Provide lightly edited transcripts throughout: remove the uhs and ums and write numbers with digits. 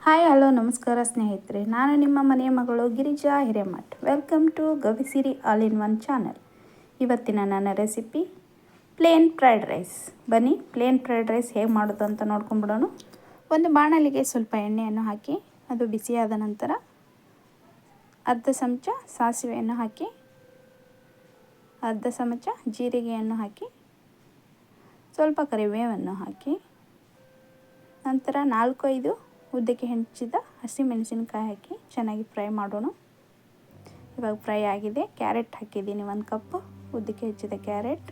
Hi hello ನಮಸ್ಕಾರ ಸ್ನೇಹಿತರೆ, ನಾನು ನಿಮ್ಮ ಮನೆಯ ಮಗಳು Girija Hiremath. Welcome to Gavisiri all in one channel. ಇವತ್ತಿನ ನನ್ನ ರೆಸಿಪಿ ಪ್ಲೇನ್ ಫ್ರೈಡ್ ರೈಸ್. ಬನ್ನಿ ಪ್ಲೇನ್ ಫ್ರೈಡ್ ರೈಸ್ ಹೇಗೆ ಮಾಡೋದು ಅಂತ ನೋಡ್ಕೊಂಬಿಡೋಣ. ಒಂದು ಬಾಣಲಿಗೆ ಸ್ವಲ್ಪ ಎಣ್ಣೆಯನ್ನು ಹಾಕಿ ಅದು ಬಿಸಿಯಾದ ನಂತರ ಅರ್ಧ ಚಮಚ ಸಾಸಿವೆಯನ್ನು ಹಾಕಿ, ಅರ್ಧ ಚಮಚ ಜೀರಿಗೆಯನ್ನು ಹಾಕಿ, ಸ್ವಲ್ಪ ಕರಿಬೇವನ್ನು ಹಾಕಿ, ನಂತರ 4-5 ಉದ್ದಕ್ಕೆ ಹೆಂಚಿದ ಹಸಿಮೆಣಸಿನಕಾಯಿ ಹಾಕಿ ಚೆನ್ನಾಗಿ ಫ್ರೈ ಮಾಡೋಣ. ಇವಾಗ ಫ್ರೈ ಆಗಿದೆ. ಕ್ಯಾರೆಟ್ ಹಾಕಿದ್ದೀನಿ, 1 ಕಪ್ ಉದ್ದಕ್ಕೆ ಹೆಚ್ಚಿದ ಕ್ಯಾರೆಟ್.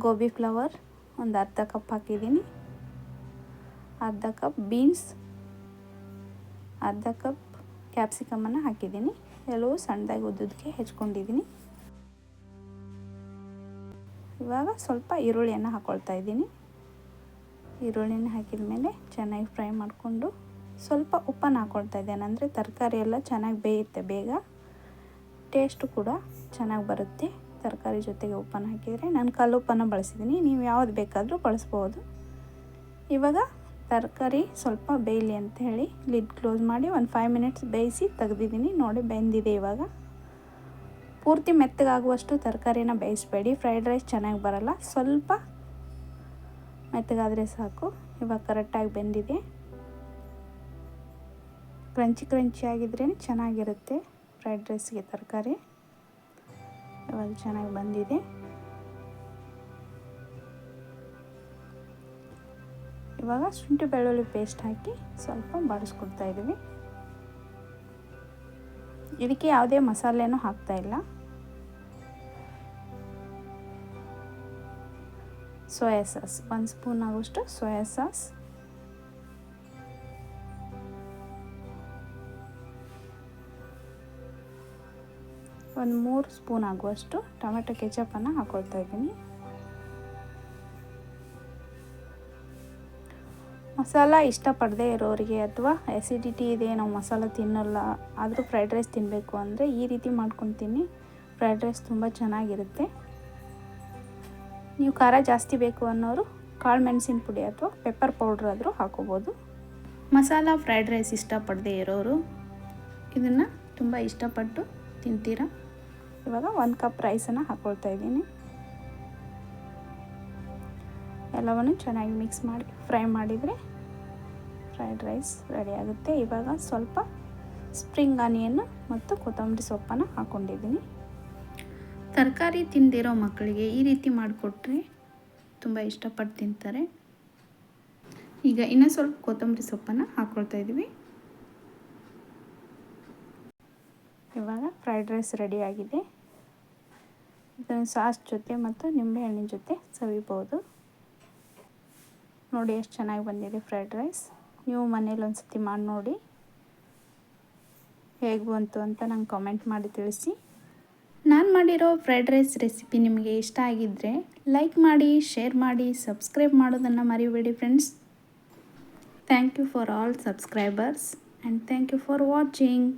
ಗೋಬಿ ಫ್ಲವರ್ ಒಂದು ಅರ್ಧ ಕಪ್ ಹಾಕಿದ್ದೀನಿ. ಅರ್ಧ ಕಪ್ ಬೀನ್ಸ್, ಅರ್ಧ ಕಪ್ ಕ್ಯಾಪ್ಸಿಕಮನ್ನು ಹಾಕಿದ್ದೀನಿ. ಎಲ್ಲವೂ ಸಣ್ಣದಾಗಿ ಉದ್ದಕ್ಕೆ ಹೆಚ್ಕೊಂಡಿದ್ದೀನಿ. ಇವಾಗ ಸ್ವಲ್ಪ ಈರುಳ್ಳಿಯನ್ನು ಹಾಕ್ಕೊಳ್ತಾ ಇದ್ದೀನಿ. ಈರುಳ್ಳಿನ ಹಾಕಿದ ಮೇಲೆ ಚೆನ್ನಾಗಿ ಫ್ರೈ ಮಾಡಿಕೊಂಡು ಸ್ವಲ್ಪ ಉಪ್ಪನ್ನು ಹಾಕ್ಕೊಳ್ತಾ ಇದ್ದೇನೆ. ಅಂದರೆ ತರಕಾರಿ ಎಲ್ಲ ಚೆನ್ನಾಗಿ ಬೇಯುತ್ತೆ, ಬೇಗ ಟೇಸ್ಟು ಕೂಡ ಚೆನ್ನಾಗಿ ಬರುತ್ತೆ ತರಕಾರಿ ಜೊತೆಗೆ ಉಪ್ಪನ್ನು ಹಾಕಿದರೆ. ನಾನು ಕಲ್ಲುಪ್ಪನ್ನು ಬಳಸಿದ್ದೀನಿ, ನೀವು ಯಾವುದು ಬೇಕಾದರೂ ಬಳಸ್ಬೋದು. ಇವಾಗ ತರಕಾರಿ ಸ್ವಲ್ಪ ಬೇಯಲಿ ಅಂತ ಹೇಳಿ ಲಿಡ್ ಕ್ಲೋಸ್ ಮಾಡಿ ಒಂದು 5 ಮಿನಿಟ್ಸ್ ಬೇಯಿಸಿ ತೆಗೆದಿದ್ದೀನಿ. ನೋಡಿ ಬೆಂದಿದೆ. ಇವಾಗ ಪೂರ್ತಿ ಮೆತ್ತಗಾಗುವಷ್ಟು ತರಕಾರಿನ ಬೇಯಿಸಬೇಡಿ, ಫ್ರೈಡ್ ರೈಸ್ ಚೆನ್ನಾಗಿ ಬರಲ್ಲ. ಸ್ವಲ್ಪ ಮೆತ್ತಗಾದರೆ ಸಾಕು. ಇವಾಗ ಕರೆಕ್ಟಾಗಿ ಬೆಂದಿದೆ. ಕ್ರಂಚಿ ಆಗಿದ್ರೇ ಚೆನ್ನಾಗಿರುತ್ತೆ ಫ್ರೈಡ್ ರೈಸ್ಗೆ ತರಕಾರಿ. ಇವಾಗ ಚೆನ್ನಾಗಿ ಬಂದಿದೆ. ಇವಾಗ ಶುಂಠಿ ಬೆಳ್ಳುಳ್ಳಿ ಪೇಸ್ಟ್ ಹಾಕಿ ಸ್ವಲ್ಪ ಬಾಡಿಸ್ಕೊಡ್ತಾ ಇದ್ದೀವಿ. ಇದಕ್ಕೆ ಯಾವುದೇ ಮಸಾಲೆನೂ ಹಾಕ್ತಾ ಇಲ್ಲ. ಸೋಯಾ ಸಾಸ್ 1 ಸ್ಪೂನ್ ಆಗುವಷ್ಟು ಸೋಯಾ ಸಾಸ್, ಒಂದು 3 ಸ್ಪೂನ್ ಆಗುವಷ್ಟು ಟೊಮೆಟೊ ಕೆಚಪನ್ನು ಹಾಕ್ಕೊಳ್ತಾ ಇದ್ದೀನಿ. ಮಸಾಲ ಇಷ್ಟಪಡದೇ ಇರೋರಿಗೆ ಅಥವಾ ಆ್ಯಸಿಡಿಟಿ ಇದೆ, ನಾವು ಮಸಾಲ ತಿನ್ನಲ್ಲ ಆದರೂ ಫ್ರೈಡ್ ರೈಸ್ ತಿನ್ನಬೇಕು ಅಂದರೆ ಈ ರೀತಿ ಮಾಡ್ಕೊಂಡು ತಿನ್ನಿ. ಫ್ರೈಡ್ ರೈಸ್ ತುಂಬ ಚೆನ್ನಾಗಿರುತ್ತೆ. ನೀವು ಖಾರ ಜಾಸ್ತಿ ಬೇಕು ಅನ್ನೋರು ಕಾಳು ಮೆಣಸಿನ ಪುಡಿ ಅಥವಾ ಪೆಪ್ಪರ್ ಪೌಡ್ರ್ ಆದರೂ ಹಾಕೋಬೋದು. ಮಸಾಲ ಫ್ರೈಡ್ ರೈಸ್ ಇಷ್ಟಪಡದೇ ಇರೋರು ಇದನ್ನು ತುಂಬ ಇಷ್ಟಪಟ್ಟು ತಿಂತೀರ. ಇವಾಗ 1 ಕಪ್ ರೈಸನ್ನು ಹಾಕ್ಕೊಳ್ತಾ ಇದ್ದೀನಿ. ಎಲ್ಲವನ್ನು ಚೆನ್ನಾಗಿ ಮಿಕ್ಸ್ ಮಾಡಿ ಫ್ರೈ ಮಾಡಿದರೆ ಫ್ರೈಡ್ ರೈಸ್ ರೆಡಿ ಆಗುತ್ತೆ. ಇವಾಗ ಸ್ವಲ್ಪ ಸ್ಪ್ರಿಂಗ್ ಆನಿಯನ್ ಮತ್ತು ಕೊತ್ತಂಬರಿ ಸೊಪ್ಪನ್ನು ಹಾಕ್ಕೊಂಡಿದ್ದೀನಿ. ತರಕಾರಿ ತಿಂದಿರೋ ಮಕ್ಕಳಿಗೆ ಈ ರೀತಿ ಮಾಡಿಕೊಟ್ರೆ ತುಂಬ ಇಷ್ಟಪಟ್ಟು ತಿಂತಾರೆ. ಈಗ ಇನ್ನೂ ಸ್ವಲ್ಪ ಕೊತ್ತಂಬರಿ ಸೊಪ್ಪನ್ನು ಹಾಕ್ಕೊಳ್ತಾ ಇದ್ದೀವಿ. ಇವಾಗ ಫ್ರೈಡ್ ರೈಸ್ ರೆಡಿಯಾಗಿದೆ. ಇದನ್ನು ಸಾಸ್ ಜೊತೆ ಮತ್ತು ನಿಂಬೆಹಣ್ಣಿನ ಜೊತೆ ಸವಿಬೋದು. ನೋಡಿ ಎಷ್ಟು ಚೆನ್ನಾಗಿ ಬಂದಿದೆ ಫ್ರೈಡ್ ರೈಸ್. ನೀವು ಮನೇಲಿ ಒಂದು ಸತಿ ಮಾಡಿ ನೋಡಿ, ಹೇಗೆ ಬಂತು ಅಂತ ನಂಗೆ ಕಾಮೆಂಟ್ ಮಾಡಿ ತಿಳಿಸಿ. ನಾನು ಮಾಡಿರೋ ಫ್ರೈಡ್ ರೈಸ್ ರೆಸಿಪಿ ನಿಮಗೆ ಇಷ್ಟ ಆಗಿದ್ದರೆ ಲೈಕ್ ಮಾಡಿ, ಶೇರ್ ಮಾಡಿ, ಸಬ್ಸ್ಕ್ರೈಬ್ ಮಾಡೋದನ್ನು ಮರಿಬೇಡಿ friends. Thank you for all subscribers and thank you for watching.